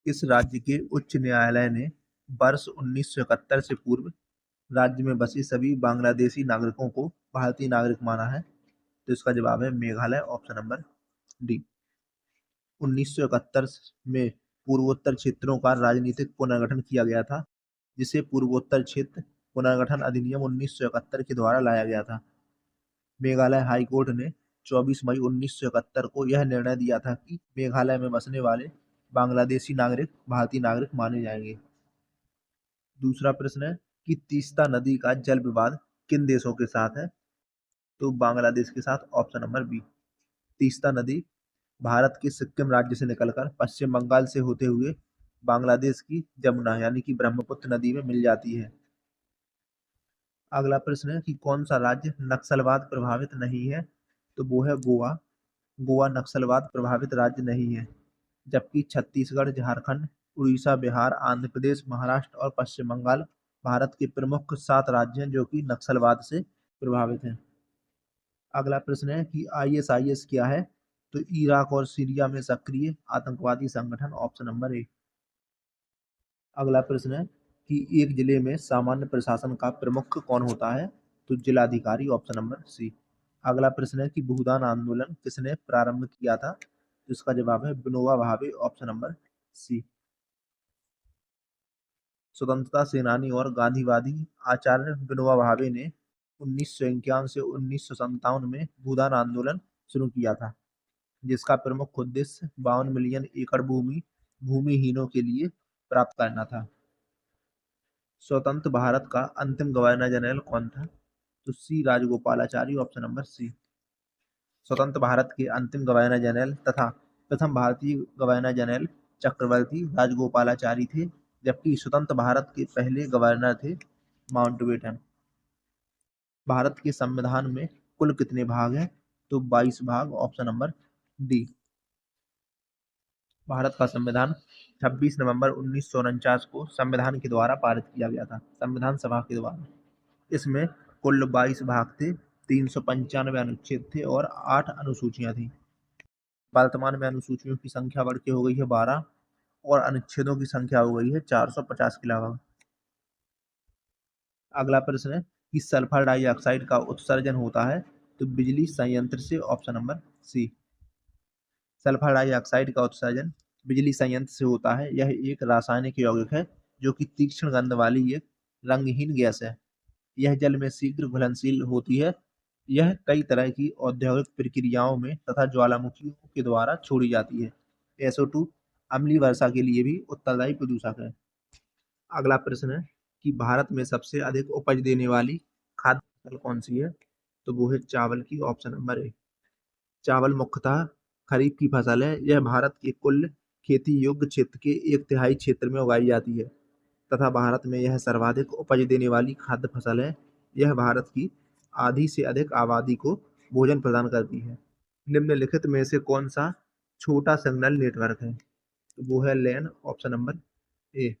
इस राज्य के उच्च न्यायालय ने वर्ष 1971 से पूर्व राज्य में बसे सभी बांग्लादेशी नागरिकों को भारतीय नागरिक माना है। तो इसका जवाब है मेघालय, ऑप्शन नंबर डी। 1971 में पूर्वोत्तर क्षेत्रों का राजनीतिक पुनर्गठन किया गया था, जिसे पूर्वोत्तर क्षेत्र पुनर्गठन अधिनियम 1971 के द्वारा लाया गया था। मेघालय हाई कोर्ट ने 24 मई 1971 को यह निर्णय दिया था कि मेघालय में बसने वाले बांग्लादेशी नागरिक भारतीय नागरिक माने जाएंगे। दूसरा प्रश्न है कि तीस्ता नदी का जल विवाद किन देशों के साथ है? तो बांग्लादेश के साथ, ऑप्शन नंबर बी। तीस्ता नदी भारत के सिक्किम राज्य से निकलकर पश्चिम बंगाल से होते हुए बांग्लादेश की जमुना यानी कि ब्रह्मपुत्र नदी में मिल जाती है। अगला प्रश्न है कि कौन सा राज्य नक्सलवाद प्रभावित नहीं है? तो वो है गोवा। गोवा नक्सलवाद प्रभावित राज्य नहीं है, जबकि छत्तीसगढ़, झारखंड, उड़ीसा, बिहार, आंध्र प्रदेश, महाराष्ट्र और पश्चिम बंगाल भारत के प्रमुख 7 राज्य हैं जो कि नक्सलवाद से प्रभावित हैं। अगला प्रश्न है कि आईएसआईएस क्या है? तो इराक और सीरिया में सक्रिय आतंकवादी संगठन, ऑप्शन नंबर ए। अगला प्रश्न है कि एक जिले में सामान्य प्रशासन का प्रमुख कौन होता है? तो जिलाधिकारी, ऑप्शन नंबर सी। अगला प्रश्न है कि भूदान आंदोलन किसने प्रारंभ किया था? तो इसका जवाब है विनोबा भावे, ऑप्शन नंबर सी। स्वतंत्रता सेनानी और गांधीवादी आचार्य विनोबा भावे ने 1951 से 1957 में भूदान आंदोलन शुरू किया था, जिसका प्रमुख उद्देश्य 52 मिलियन एकड़ भूमि भूमिहीनों के लिए प्राप्त करना था। स्वतंत्र भारत का अंतिम गवर्नर जनरल कौन था? तो सी राजगोपालाचारी, ऑप्शन नंबर सी। स्वतंत्र भारत के अंतिम गवर्नर जनरल तथा प्रथम भारतीय गवर्नर जनरल चक्रवर्ती राजगोपालाचारी थे, जबकि स्वतंत्र भारत के पहले गवर्नर थे माउंटबेटन। भारत के संविधान में कुल कितने भाग हैं? तो 22 भाग, ऑप्शन नंबर डी। भारत का संविधान 26 नवंबर 1949 को संविधान के द्वारा पारित किया गया था, संविधान सभा के द्वारा। इसमें कुल 22 भाग थे, 395 अनुच्छेद थे और 8 अनुसूचियां थी। वर्तमान में अनुसूचियों की संख्या बढ़ के हो गई है 12 और अनुच्छेदों की संख्या हो गई है 450 के लगभग। अगला प्रश्न है कि सल्फर डाइऑक्साइड का उत्सर्जन होता है तो बिजली संयंत्र से, option number C. Sulphur dioxide का उत्सर्जन बिजली संयंत्र से होता है। यह एक रासायनिक यौगिक है जो कि तीक्ष्ण गंध वाली एक रंगहीन गैस है। यह जल में शीघ्र घुलनशील होती है। यह कई तरह की औद्योगिक प्रक्रियाओं में तथा ज्वालामुखियों के द्वारा छोड़ी जाती है। SO2 अम्लीय वर्षा के लिए भी उत्तरदायी प्रदूषक है। अगला प्रश्न है कि भारत में सबसे अधिक उपज देने वाली खाद्य फसल कौन सी है? तो वो है चावल की, ऑप्शन नंबर ए। चावल मुख्यतः खरीफ की फसल है। यह भारत के कुल खेती योग्य क्षेत्र के 1/3 क्षेत्र में उगाई जाती है तथा भारत में यह सर्वाधिक उपज देने वाली खाद्य फसल है। यह भारत की आधी से अधिक आबादी को भोजन प्रदान करती है। निम्नलिखित में से कौन सा छोटा सिग्नल नेटवर्क है? तो वो है लैन, ऑप्शन नंबर ए।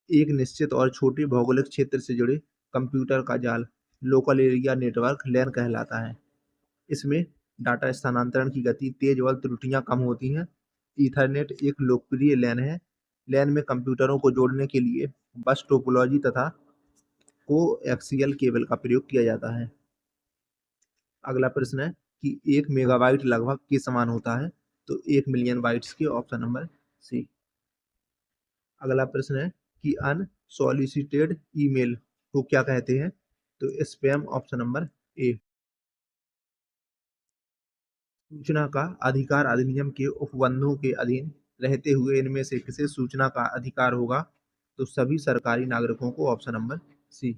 एक निश्चित और छोटे भौगोलिक क्षेत्र से जुड़े कंप्यूटर का जाल लोकल एरिया नेटवर्क लैन कहलाता है। इसमें डाटा स्थानांतरण की गति तेज और त्रुटियां कम होती हैं। ईथरनेट एक लोकप्रिय लैन है। लैन में कंप्यूटरों को जोड़ने के लिए बस टोपोलॉजी तथा कोएक्सियल केबल का प्रयोग किया जाता है। अगला प्रश्न है कि 1 मेगाबाइट लगभग के समान होता है? तो 1 मिलियन बाइट्स के, ऑप्शन नंबर सी। अगला प्रश्न है कि अनसॉलिसिटेड ईमेल को क्या कहते हैं? तो स्पैम, ऑप्शन नंबर ए। सूचना का अधिकार अधिनियम के उपबंधों के अधीन रहते हुए इनमें से किसे सूचना का अधिकार होगा? तो सभी सरकारी नागरिकों को, ऑप्शन नंबर सी।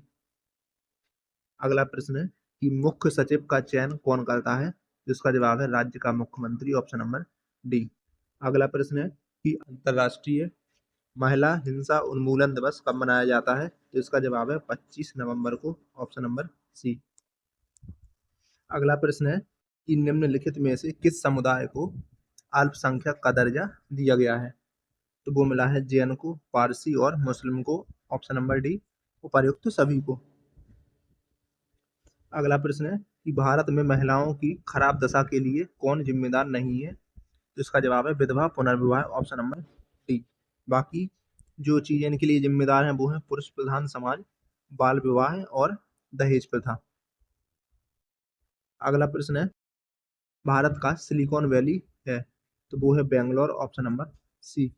अगला प्रश्न है कि मुख्य सचिव का चयन कौन करता है? जिसका जवाब है राज्य का मुख्यमंत्री, ऑप्शन नंबर डी। अगला प्रश्न है कि अंतर्राष्ट्रीय महिला हिंसा उन्मूलन दिवस कब मनाया जाता है? तो इसका जवाब है 25 नवंबर को, ऑप्शन नंबर सी। अगला प्रश्न है कि निम्नलिखित में से किस समुदाय को अल्पसंख्यक का दर्जा दिया गया है? तो वो मिला है जैन को, पारसी और मुस्लिम को, ऑप्शन नंबर डी। उपर्युक्त सभी को। अगला प्रश्न है कि भारत में महिलाओं की खराब दशा के लिए कौन जिम्मेदार नहीं है? तो इसका जवाब है विधवा पुनर्विवाह, ऑप्शन नंबर डी। बाकी जो चीजें इनके लिए जिम्मेदार हैं वो है पुरुष प्रधान समाज, बाल विवाह और दहेज प्रथा। अगला प्रश्न है, भारत का सिलिकॉन वैली है, तो वो है बेंगलोर, ऑप्शन नंबर सी।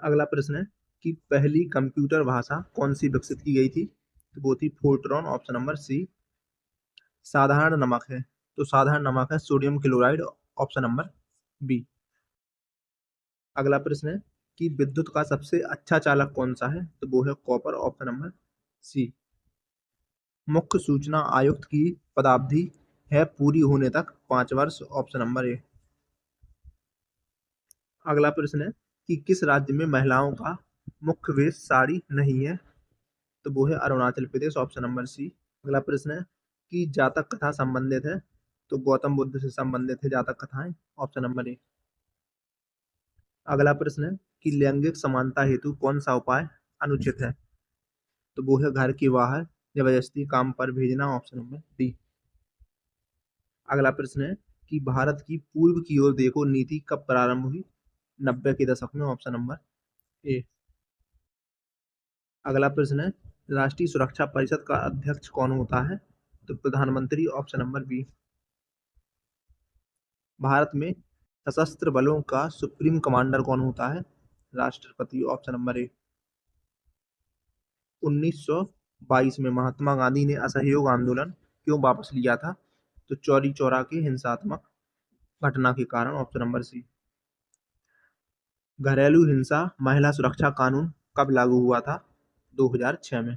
अगला प्रश्न है कि पहली कंप्यूटर भाषा कौन सी विकसित की गई थी, तो वो थी फोर्ट्रॉन, ऑप्शन नंबर सी। साधारण नमक है, तो साधारण नमक है sodium chloride, option number B. अगला प्रश्न है कि विद्युत का सबसे अच्छा चालक कौन सा है, तो वो है कॉपर, ऑप्शन नंबर सी। मुख्य सूचना आयुक्त की पदावधि है पूरी होने तक 5 वर्ष, ऑप्शन नंबर ए। अगला प्रश्न है कि किस राज्य में महिलाओं का मुख्य वेश साड़ी नहीं है, तो वो है अरुणाचल प्रदेश, ऑप्शन नंबर सी। अगला प्रश्न है कि जातक कथा संबंधित है, तो गौतम बुद्ध से संबंधित है जातक कथाएं, ऑप्शन नंबर ए। अगला प्रश्न है कि लैंगिक समानता हेतु कौन सा उपाय अनुचित है, तो वो है घर के बाहर जबरदस्ती काम पर भेजना, ऑप्शन नंबर डी। अगला प्रश्न है कि भारत की पूर्व की ओर देखो नीति कब प्रारंभ हुई, 90 के दशक में, ऑप्शन नंबर ए। अगला प्रश्न है राष्ट्रीय सुरक्षा परिषद का अध्यक्ष कौन होता है, तो प्रधानमंत्री, ऑप्शन नंबर बी। भारत में सशस्त्र बलों का सुप्रीम कमांडर कौन होता है, राष्ट्रपति, ऑप्शन नंबर ए। 1922 में महात्मा गांधी ने असहयोग आंदोलन क्यों वापस लिया था, तो चौरी चौरा की हिंसात्मक घटना के कारण, ऑप्शन नंबर सी। घरेलू हिंसा महिला सुरक्षा कानून कब लागू हुआ था, 2006 में।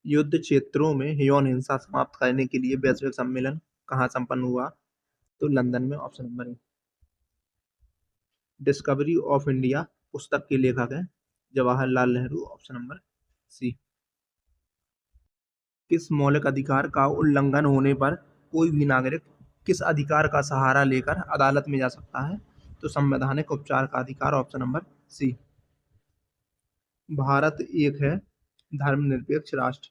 युद्ध क्षेत्रों में यौन हिंसा समाप्त करने के लिए वैश्विक सम्मेलन कहाँ संपन्न हुआ, तो लंदन में, option number A. Discovery of India पुस्तक के लेखक हैं Jawaharlal Nehru, option number C. किस मौलिक अधिकार का उल्लंघन होने पर कोई भी नागरिक किस अधिकार का सहारा लेकर अदालत में जा सकता है, तो संवैधानिक उपचार का अधिकार, ऑप्शन नंबर सी। भारत एक है धर्मनिरपेक्ष राष्ट्र।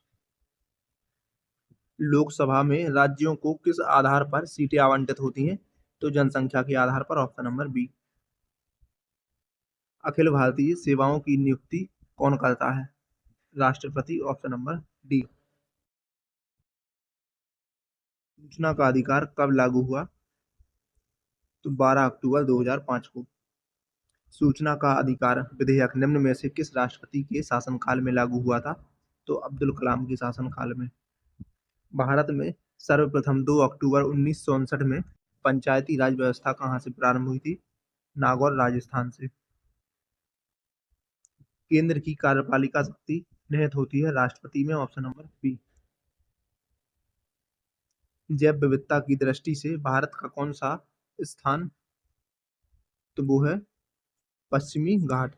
लोकसभा में राज्यों को किस आधार पर सीटें आवंटित होती हैं, तो जनसंख्या के आधार पर, option number B. Akhil Bharatiya सेवाओं की नियुक्ति कौन करता है, राष्ट्रपति, ऑप्शन नंबर डी। सूचना का अधिकार कब लागू हुआ, तो 12 अक्टूबर 2005 को। सूचना का अधिकार विधेयक निम्न में से किस राष्ट्रपति के शासनकाल में लागू हुआ था, तो अब्दुल कलाम के शासनकाल में। भारत में सर्वप्रथम 2 अक्टूबर 1959 में पंचायती राज व्यवस्था कहाँ से प्रारंभ हुई थी, नागौर, राजस्थान से। केंद्र की कार्यपालिका शक्ति निहित होती है राष्ट्रपति में, ऑप्शन नंबर बी। जैव विविधता की दृष्टि से भारत का कौन सा स्थान, तो वो है पश्चिमी घाट।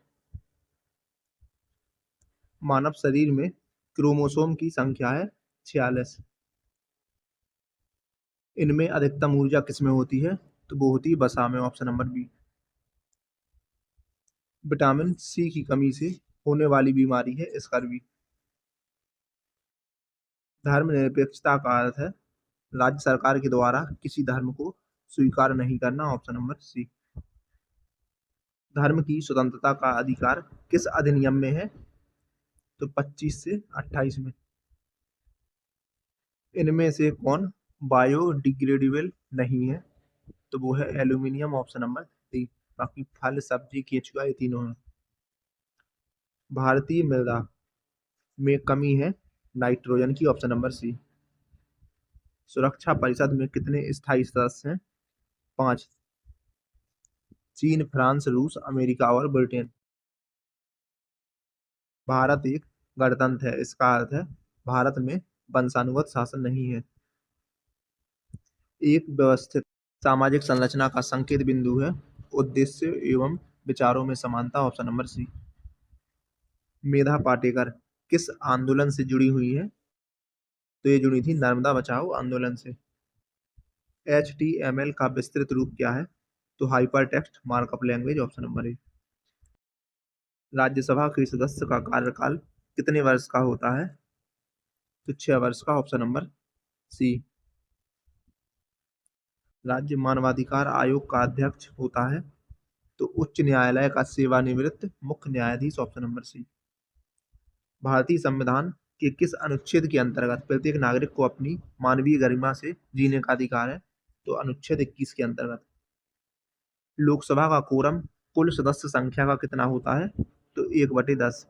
मानव शरीर में क्रोमोसोम की संख्या है 46। इनमें अधिकतम ऊर्जा किसमें होती है, तो वो होती है वसा में, option number B. Vitamin C की कमी से होने वाली बीमारी है स्कर्वी। धर्मनिरपेक्षता का अर्थ है राज्य सरकार के द्वारा किसी धर्म को स्वीकार नहीं करना, ऑप्शन नंबर सी। धर्म की स्वतंत्रता का अधिकार किस अधिनियम में है, तो 25 से 28 में। इनमें से कौन बायोडिग्रेडेबल नहीं है, तो वो है एल्यूमिनियम, ऑप्शन नंबर डी। बाकी फल, सब्जी, केचुआ, ये तीनों हैं। भारतीय मृदा में कमी है नाइट्रोजन की, ऑप्शन नंबर सी। सुरक्षा परिषद में कितने स्थायी सदस्य हैं, 5। चीन, फ्रांस, रूस, अमेरिका और ब्रिटेन। भारत एक गणतंत्र है, इसका अर्थ है भारत में वंशानुगत शासन नहीं है। एक व्यवस्थित सामाजिक संरचना का संकेत बिंदु है उद्देश्य एवं विचारों में समानता, ऑप्शन नंबर सी। मेधा पाटेकर किस आंदोलन से जुड़ी हुई है, तो ये जुड़ी थी नर्मदा बचाओ आंदोलन से। HTML का विस्तृत रूप क्या है, तो hyper text markup language, option number ए। राज्यसभा के सदस्य का कार्यकाल कितने वर्ष का होता है, तो 6 वर्ष का, ऑप्शन नंबर सी। राज्य मानवाधिकार आयोग का अध्यक्ष होता है? तो उच्च न्यायालय का सेवानिवृत्त मुख्य न्यायाधीश, ऑप्शन नंबर सी। भारतीय संविधान के किस अनुच्छेद के अंतर्गत प्रत्येक नागरिक को अपनी मानवीय गरिमा से जीने का अधिकार है? तो अनुच्छेद 21 के अंतर्गत। लोकसभा का कोरम कुल सदस्य संख्या का कितना होता है? तो 1/10।